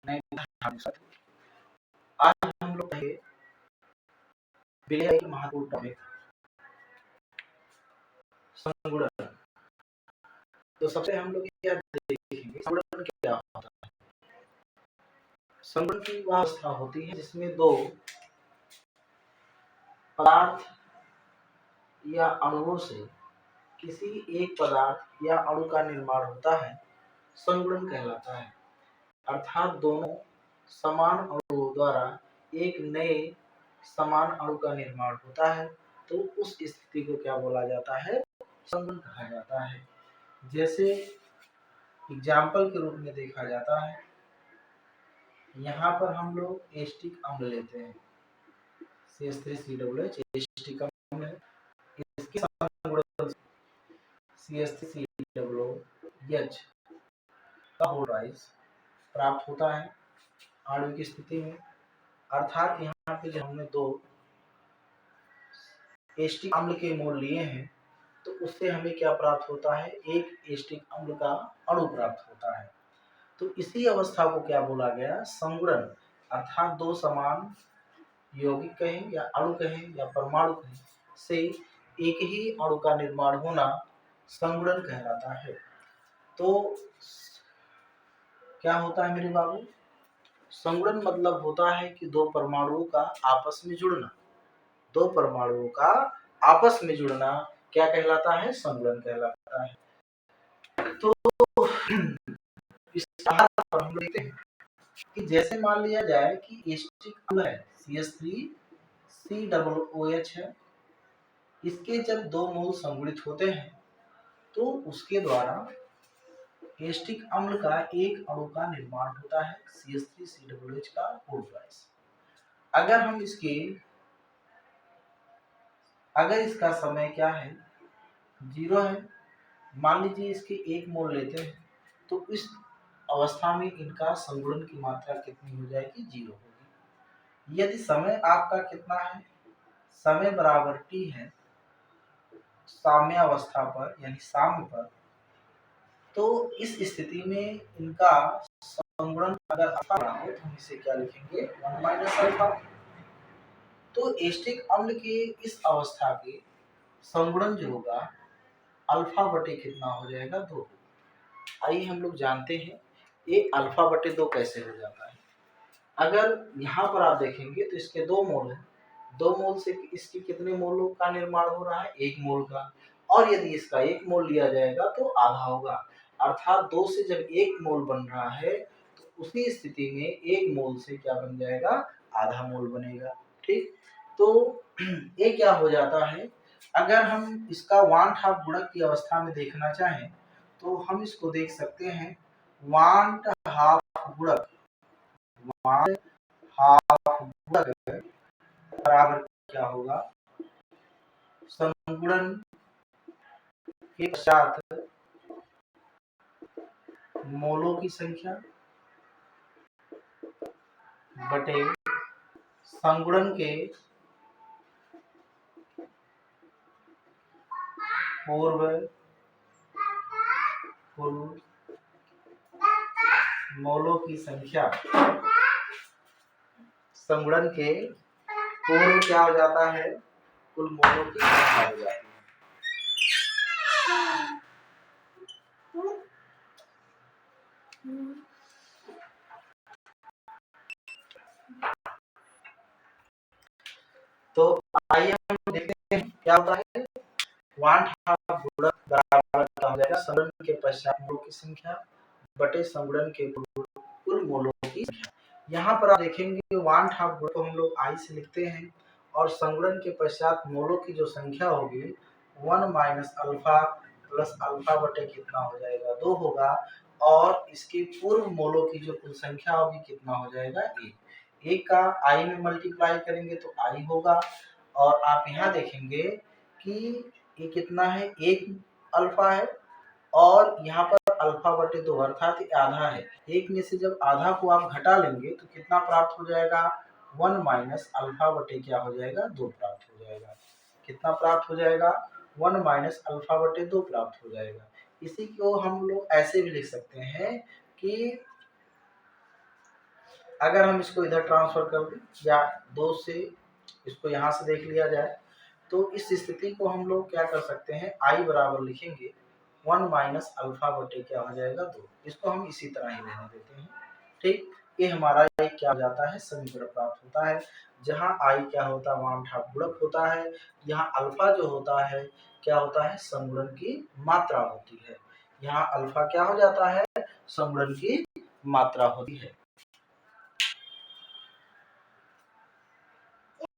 आज हम लोग एक महत्वपूर्ण टॉपिक संगुणन। तो सबसे हम लोग क्या देखेंगे, संगुणन क्या होता है। संगुणन की वह अवस्था होती है जिसमें दो पदार्थ या अणुओं से किसी एक पदार्थ या अणु का निर्माण होता है, संगुणन कहलाता है। अर्थात दोनों समान अणुओं द्वारा एक नए समान अणु का निर्माण होता है, तो उस स्थिति को क्या बोला जाता है, संगुणन कहा जाता है। जैसे एग्जाम्पल के रूप में देखा जाता है, यहाँ पर हम लोग एस्टिक अम्ल लेते हैं, CH3COOH एस्टिक अम्ल है। इसके संगुणन CH3COOH का होल्डराइज प्राप्त होता है आणविक स्थिति में। अर्थात यहाँ पे जो हमने दो एस्टिक अम्ल के मोल लिए हैं, तो उससे हमें क्या प्राप्त होता है, एक एस्टिक अम्ल का अणु प्राप्त होता है। तो इसी अवस्था को क्या बोला गया, संगुणन। अर्थात दो समान यौगिक कहें या अणु कहें या परमाणु कहें से एक ही अणु का निर्माण होना संगुणन कहलाता है। तो क्या होता है मेरे बाबू, संगुणन मतलब होता है कि दो परमाणुओं का आपस में जुड़ना। दो परमाणुओं का आपस में जुड़ना क्या कहलाता है, संगुणन कहलाता है। तो इस आधार पर हम देखते हैं कि जैसे मान लिया जाए कि एस्टिक अम्ल है, CH3COOH है। इसके जब दो मोल संगुणित होते हैं तो उसके द्वारा एस्टिक अम्ल का एक अणु का निर्माण होता है, CH3COOH का होल्डराइज। अगर इसका समय क्या है, 0 है, मान लीजिए इसके एक मोल लेते हैं, तो इस अवस्था में इनका संगुणन की मात्रा कितनी हो जाएगी, 0 होगी। यदि समय आपका कितना है, समय बराबर t है साम्यावस्था पर यानी साम्य पर, तो इस स्थिति में इनका संगुणन अगर अल्फा ना हो तो हम इसे क्या लिखेंगे, 1 माइनस अल्फा। तो एस्टिक अम्ल के इस अवस्था के संगुणन जो होगा अल्फा बटे कितना हो जाएगा, 2। आइए हम लोग जानते हैं ये अल्फा बटे 2 कैसे हो जाता है। अगर यहाँ पर आप देखेंगे तो इसके दो मोल हैं, 2 मोल से इसके कितने मोलों का निर्माण हो रहा है, 1 मोल का। और यदि इसका 1 मोल लिया जाएगा तो आधा होगा। अर्थात 2 से जब 1 मोल बन रहा है तो उसी स्थिति में 1 मोल से क्या बन जाएगा, आधा मोल बनेगा। ठीक, तो ये क्या हो जाता है, अगर हम इसका 1/2 गुणक की अवस्था में देखना चाहें तो हम इसको देख सकते हैं 1/2 गुणक, 1/2 गुणक बराबर क्या होगा, संगुणन के पश्चात मोलों की संख्या बटे संगुणन के पूर्व मोलों की संख्या, संगुणन के पूर्व क्या हो जाता है, कुल मोलों की संख्या हो जाती है। तो आइए हम देखते हैं क्या होता है, 1/2 गुणक बराबर क्या हो जाएगा, संगुणन के पश्चात मोलों की संख्या बटे संगुणन के कुल मोलों की संख्या। यहाँ पर आप देखेंगे 1/2 गुणक को हम लोग I से लिखते हैं और संगुणन के पश्चात मोलों की जो संख्या होगी 1 माइनस अल्फा प्लस अल्फा बटे कितना हो जाएगा, 2 होगा। और इसके पूर्व मोलों की जो कुल संख्या होगी कितना हो जाएगा, 1। 1 का I में मल्टीप्लाई करेंगे तो I होगा। और आप यहाँ देखेंगे कि ये कितना है, 1 अल्फा है और यहाँ पर अल्फा बटे 2 अर्थात आधा है। 1 में से जब आधा को आप घटा लेंगे तो कितना प्राप्त हो जाएगा, 1 माइनस अल्फा बटे क्या हो जाएगा, 2 प्राप्त हो जाएगा। कितना प्राप्त हो जाएगा, 1 माइनस अल्फा बटे 2 प्राप्त हो जाएगा। इसी को हम लोग ऐसे भी लिख सकते हैं कि अगर हम इसको इधर ट्रांसफर कर दें या 2 से इसको यहाँ से देख लिया जाए, तो इस स्थिति को हम लोग क्या कर सकते हैं, आई बराबर लिखेंगे 1 माइनस अल्फा बटे क्या हो जाएगा 2। इसको हम इसी तरह ही रहने देते हैं। ठीक, ये हमारा एक क्या हो जाता है, समीकरण प्राप्त होता है, जहाँ आई क्या होता है, 1/2 गुणक होता है, यहाँ अल्फा जो होता है क्या होता है, संगुणन की मात्रा होती है। यहाँ अल्फा क्या हो जाता है, संगुणन की मात्रा होती है।